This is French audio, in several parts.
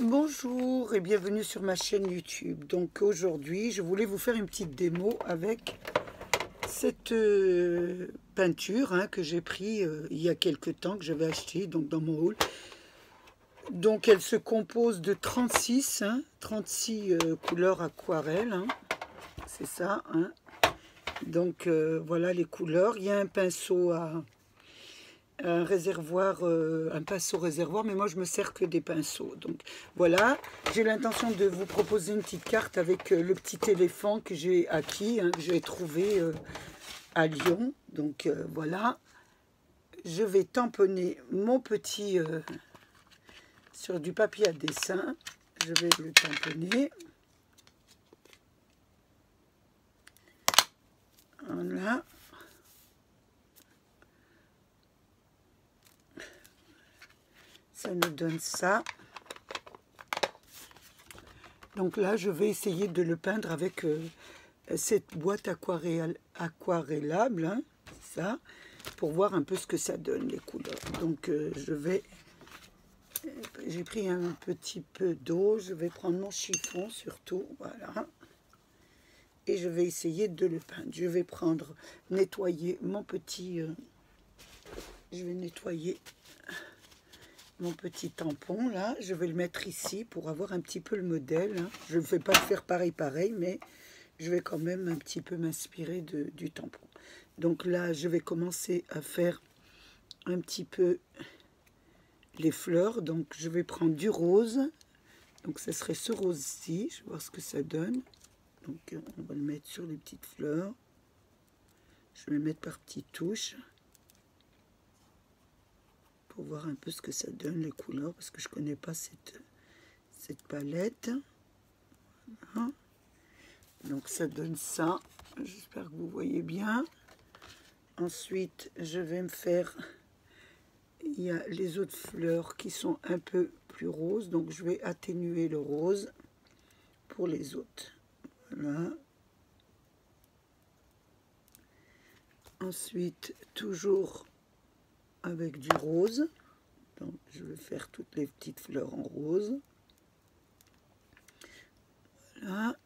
Bonjour et bienvenue sur ma chaîne YouTube. Donc aujourd'hui, je voulais vous faire une petite démo avec cette peinture que j'ai pris il y a quelques temps, que j'avais acheté donc dans mon haul. Donc elle se compose de 36 couleurs aquarelles, c'est ça. Donc voilà les couleurs. Il y a un pinceau à un réservoir, un pinceau réservoir, mais moi je me sers que des pinceaux. Donc voilà, j'ai l'intention de vous proposer une petite carte avec le petit éléphant que j'ai acquis, que j'ai trouvé à Lyon. Donc voilà, je vais tamponner mon petit sur du papier à dessin. Je vais le tamponner. Voilà. Ça nous donne ça. Donc là, je vais essayer de le peindre avec cette boîte aquarellable, ça, pour voir un peu ce que ça donne, les couleurs. Donc j'ai pris un petit peu d'eau, je vais prendre mon chiffon surtout, voilà. Et je vais essayer de le peindre. Je vais nettoyer mon petit... je vais nettoyer mon petit tampon là, je vais le mettre ici pour avoir un petit peu le modèle. Je ne vais pas le faire pareil, mais je vais quand même un petit peu m'inspirer du tampon. Donc là, je vais commencer à faire un petit peu les fleurs. Donc je vais prendre du rose. Donc ce serait ce rose-ci. Je vais voir ce que ça donne. Donc on va le mettre sur les petites fleurs. Je vais le mettre par petites touches. Pour voir un peu ce que ça donne, les couleurs, parce que je connais pas cette palette. Voilà. Donc ça donne ça, j'espère que vous voyez bien. Ensuite je vais me faire, il y a les autres fleurs qui sont un peu plus roses, donc je vais atténuer le rose pour les autres. Voilà. Ensuite toujours avec du rose, donc je vais faire toutes les petites fleurs en rose. Voilà,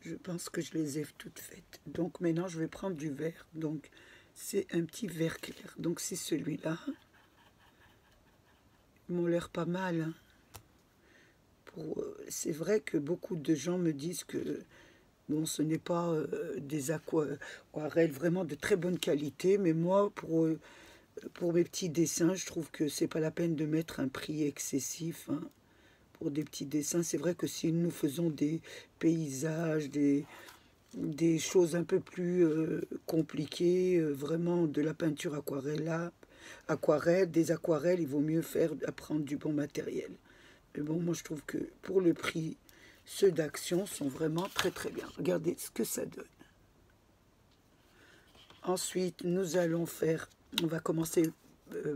je pense que je les ai toutes faites. Donc maintenant je vais prendre du vert, donc c'est un petit vert clair, donc c'est celui-là. Ils m'ont l'air pas mal. C'est vrai que beaucoup de gens me disent que bon, ce n'est pas des aquarelles vraiment de très bonne qualité, mais moi pour mes petits dessins, je trouve que c'est pas la peine de mettre un prix excessif pour des petits dessins. C'est vrai que si nous faisons des paysages, des choses un peu plus compliquées, vraiment de la peinture des aquarelles, il vaut mieux prendre du bon matériel. Mais bon, moi je trouve que pour le prix, ceux d'Action sont vraiment très très bien. Regardez ce que ça donne. Ensuite, on va commencer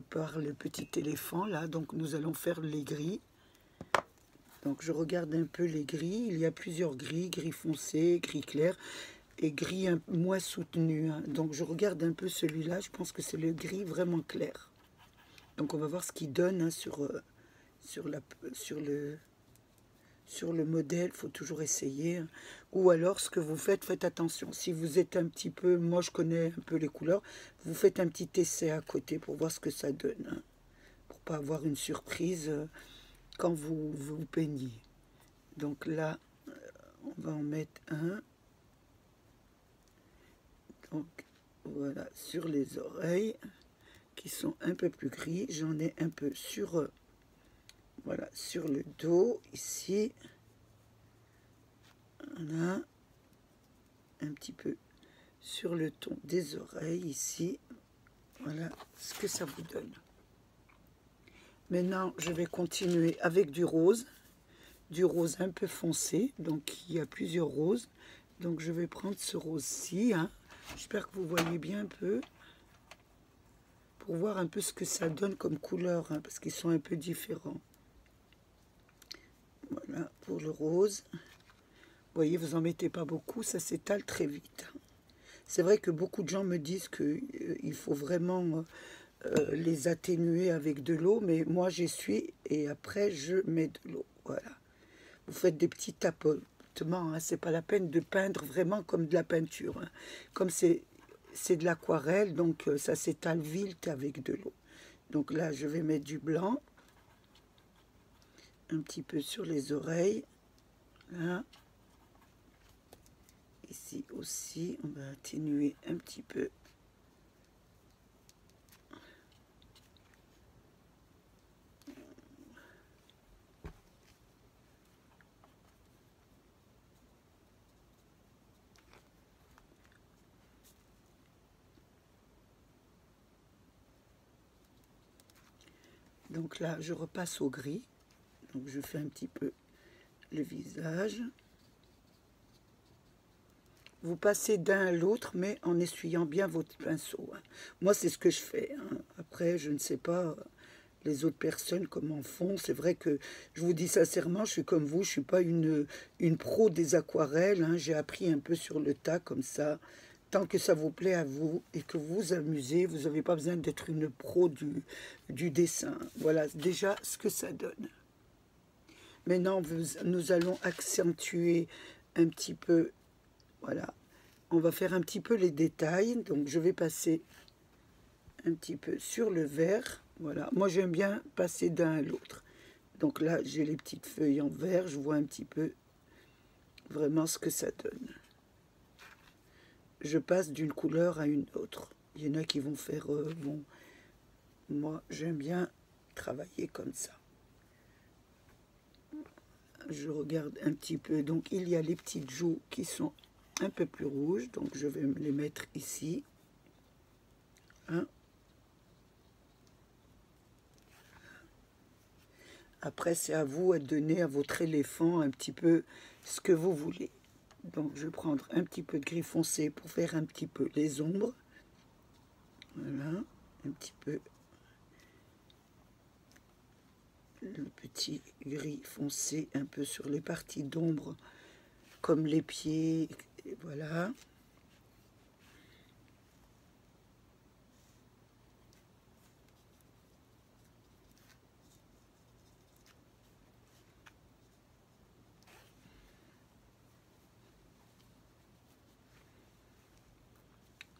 par le petit éléphant là, donc nous allons faire les gris. Donc je regarde un peu les gris, il y a plusieurs gris, gris foncé, gris clair et gris moins soutenu. Donc je regarde un peu celui-là, je pense que c'est le gris vraiment clair. Donc on va voir ce qu'il donne sur le modèle, il faut toujours essayer. Ou alors ce que vous faites attention. Si vous êtes un petit peu, moi je connais un peu les couleurs, vous faites un petit essai à côté pour voir ce que ça donne. Pour pas avoir une surprise quand vous peignez. Donc là, on va en mettre un. Donc voilà, sur les oreilles qui sont un peu plus gris. J'en ai un peu sur, voilà, sur le dos, ici. Voilà. Un petit peu sur le ton des oreilles, ici. Voilà ce que ça vous donne. Maintenant, je vais continuer avec du rose un peu foncé. Donc, il y a plusieurs roses. Donc, je vais prendre ce rose-ci. J'espère que vous voyez bien un peu. Pour voir un peu ce que ça donne comme couleur. Parce qu'ils sont un peu différents. Voilà, pour le rose. Vous voyez, vous n'en mettez pas beaucoup. Ça s'étale très vite. C'est vrai que beaucoup de gens me disent qu'il faut vraiment les atténuer avec de l'eau, mais moi j'essuie et après je mets de l'eau. Voilà. Vous faites des petits tapotements, hein, c'est pas la peine de peindre vraiment comme de la peinture. Hein. Comme c'est de l'aquarelle, donc ça s'étale vite avec de l'eau. Donc là, je vais mettre du blanc, un petit peu sur les oreilles. Là. Ici aussi, on va atténuer un petit peu. Donc là, je repasse au gris. Donc je fais un petit peu le visage. Vous passez d'un à l'autre, mais en essuyant bien votre pinceau. Hein. Moi, c'est ce que je fais. Hein. Après, je ne sais pas les autres personnes comment font. C'est vrai que, je vous dis sincèrement, je suis comme vous. Je ne suis pas une pro des aquarelles. Hein. J'ai appris un peu sur le tas, comme ça. Tant que ça vous plaît à vous et que vous vous amusez, vous n'avez pas besoin d'être une pro du dessin. Voilà déjà ce que ça donne. Maintenant, nous allons accentuer un petit peu. Voilà, on va faire un petit peu les détails. Donc, je vais passer un petit peu sur le vert. Voilà, moi j'aime bien passer d'un à l'autre. Donc là, j'ai les petites feuilles en vert. Je vois un petit peu vraiment ce que ça donne. Je passe d'une couleur à une autre. Il y en a qui vont faire... bon, moi, j'aime bien travailler comme ça. Je regarde un petit peu. Donc, il y a les petites joues qui sont un peu plus rouges. Donc, je vais me les mettre ici. Hein. Après, c'est à vous de donner à votre éléphant un petit peu ce que vous voulez. Donc, je vais prendre un petit peu de gris foncé pour faire un petit peu les ombres. Voilà, un petit peu le petit gris foncé un peu sur les parties d'ombre, comme les pieds. Et voilà.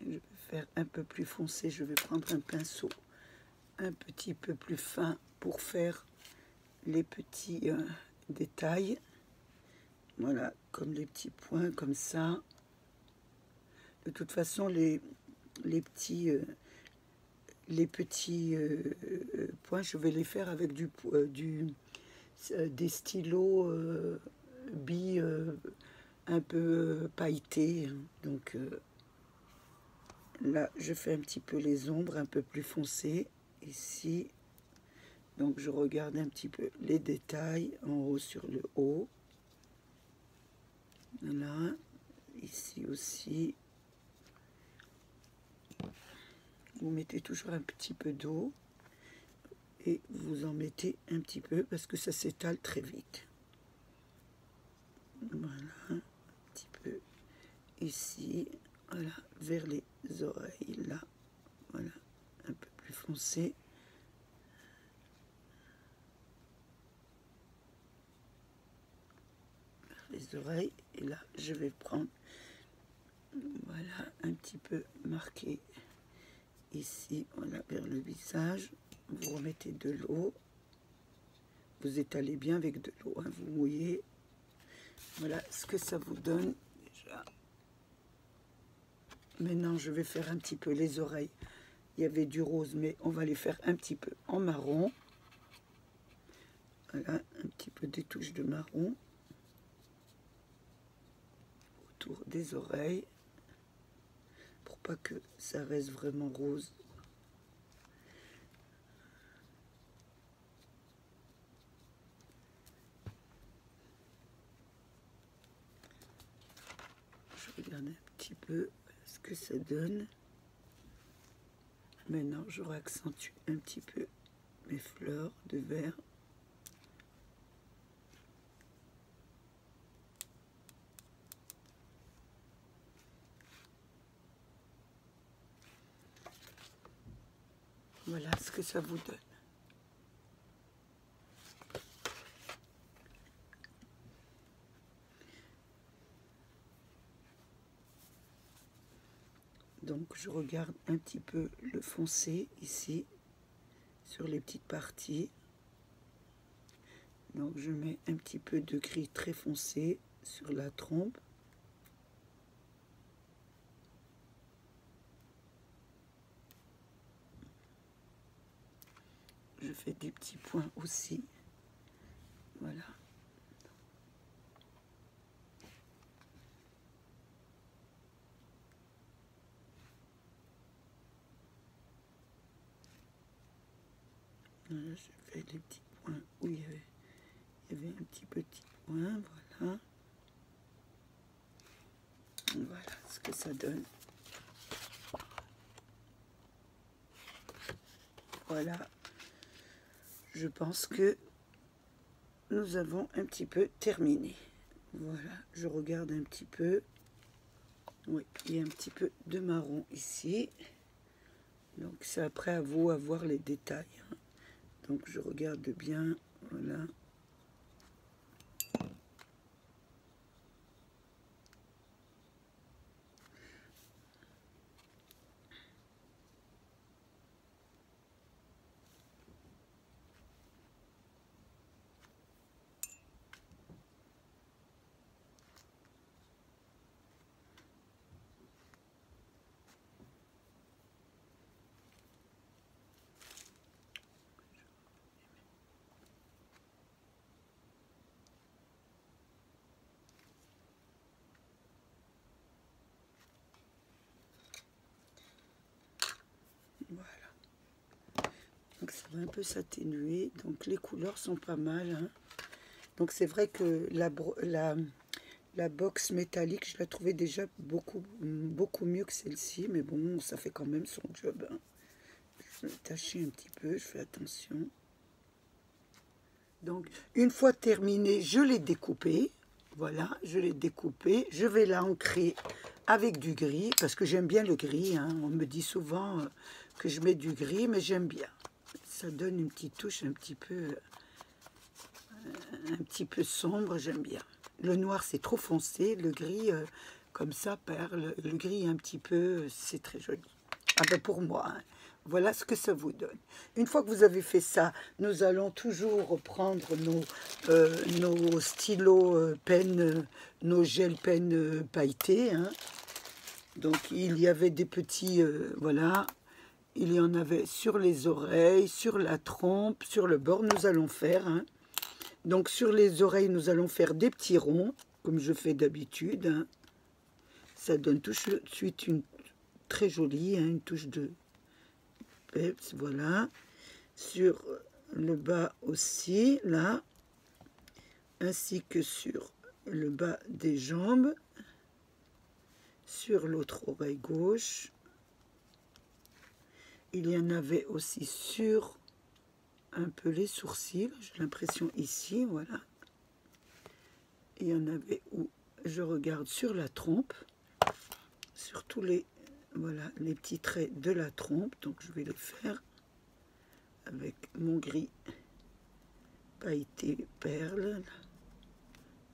Je vais faire un peu plus foncé. Je vais prendre un pinceau un petit peu plus fin pour faire les petits détails. Voilà, comme les petits points, comme ça. De toute façon, les petits, points, je vais les faire avec des stylos billes un peu pailletés. Donc là, je fais un petit peu les ombres un peu plus foncées ici. Donc je regarde un petit peu les détails en haut sur le haut. Voilà, ici aussi. Vous mettez toujours un petit peu d'eau et vous en mettez un petit peu parce que ça s'étale très vite. Voilà, un petit peu ici, voilà, vers les oreilles, là, voilà, un peu plus foncé. Vers les oreilles, et là, je vais prendre, voilà, un petit peu marqué ici, voilà, vers le visage. Vous remettez de l'eau, vous étalez bien avec de l'eau, hein, vous mouillez. Voilà ce que ça vous donne déjà. Maintenant, je vais faire un petit peu les oreilles. Il y avait du rose, mais on va les faire un petit peu en marron. Voilà, un petit peu des touches de marron autour des oreilles pour pas que ça reste vraiment rose. Je regarde un petit peu ce que ça donne. Maintenant, je réaccentue un petit peu mes fleurs de vert. Voilà ce que ça vous donne. Donc je regarde un petit peu le foncé ici, sur les petites parties. Donc je mets un petit peu de gris très foncé sur la trompe. Je fais des petits points aussi. Voilà. Voilà, je fais des petits points où il y avait un petit point, voilà. Voilà ce que ça donne. Voilà. Je pense que nous avons un petit peu terminé. Voilà, je regarde un petit peu. Oui, il y a un petit peu de marron ici. Donc c'est après à vous à voir les détails. Donc je regarde bien, voilà. Voilà. Donc ça va un peu s'atténuer. Donc les couleurs sont pas mal. Hein. Donc c'est vrai que la box métallique, je la trouvais déjà beaucoup mieux que celle-ci. Mais bon, ça fait quand même son job. Hein. Je vais tâcher un petit peu, je fais attention. Donc une fois terminé, je l'ai découpé. Voilà, je l'ai découpé. Je vais l'ancrer avec du gris, parce que j'aime bien le gris. Hein. On me dit souvent que je mets du gris, mais j'aime bien. Ça donne une petite touche un petit peu sombre, j'aime bien. Le noir, c'est trop foncé. Le gris, comme ça, perle. Le gris, un petit peu, c'est très joli. Ah ben pour moi, hein. Voilà ce que ça vous donne. Une fois que vous avez fait ça, nous allons toujours prendre nos stylos pennes, nos gels pennes pailletés. Hein. Donc il y avait des petits, voilà, il y en avait sur les oreilles, sur la trompe, sur le bord. Nous allons faire, hein. Donc sur les oreilles, nous allons faire des petits ronds, comme je fais d'habitude. Hein. Ça donne tout de suite une très jolie, hein, une touche de peps, voilà. Sur le bas aussi, là, ainsi que sur le bas des jambes, sur l'autre oreille gauche. Il y en avait aussi sur un peu les sourcils, j'ai l'impression ici, voilà. Il y en avait où je regarde sur la trompe, sur tous les, voilà, les petits traits de la trompe. Donc je vais les faire avec mon gris pailleté perle.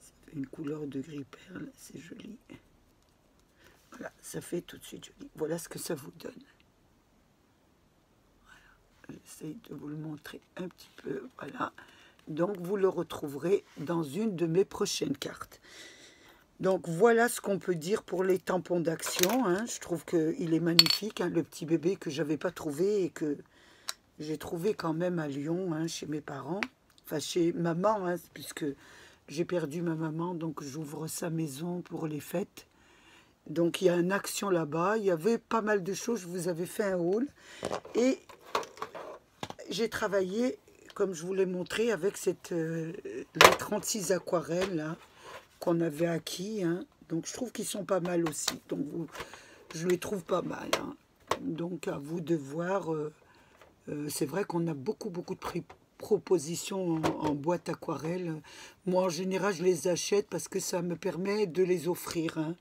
Ça fait une couleur de gris perle, c'est joli. Voilà, ça fait tout de suite joli. Voilà ce que ça vous donne. J'essaie de vous le montrer un petit peu, voilà. Donc vous le retrouverez dans une de mes prochaines cartes. Donc voilà ce qu'on peut dire pour les tampons d'action. Hein. Je trouve qu'il est magnifique, hein, le petit bébé que j'avais pas trouvé et que j'ai trouvé quand même à Lyon, hein, chez mes parents. Enfin chez maman, hein, puisque j'ai perdu ma maman, donc j'ouvre sa maison pour les fêtes. Donc il y a une action là-bas, il y avait pas mal de choses, je vous avais fait un haul. Et j'ai travaillé, comme je vous l'ai montré, avec les 36 aquarelles là, qu'on avait acquis. Hein. Donc je trouve qu'ils sont pas mal aussi. Donc je les trouve pas mal. Hein. Donc à vous de voir. C'est vrai qu'on a beaucoup de propositions en boîte aquarelle. Moi en général je les achète parce que ça me permet de les offrir. Hein.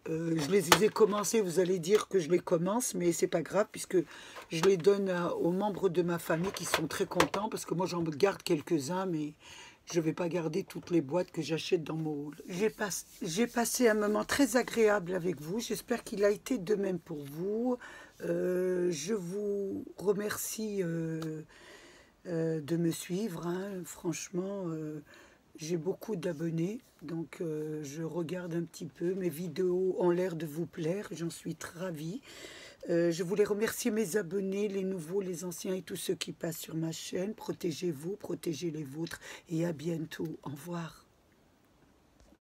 Je les ai commencés, vous allez dire que je les commence, mais c'est pas grave puisque je les donne aux membres de ma famille qui sont très contents parce que moi j'en garde quelques-uns, mais je ne vais pas garder toutes les boîtes que j'achète dans mon haul. J'ai passé un moment très agréable avec vous, j'espère qu'il a été de même pour vous. Je vous remercie de me suivre, hein. Franchement, j'ai beaucoup d'abonnés, donc je regarde un petit peu. Mes vidéos ont l'air de vous plaire, j'en suis ravie. Je voulais remercier mes abonnés, les nouveaux, les anciens et tous ceux qui passent sur ma chaîne. Protégez-vous, protégez les vôtres et à bientôt. Au revoir.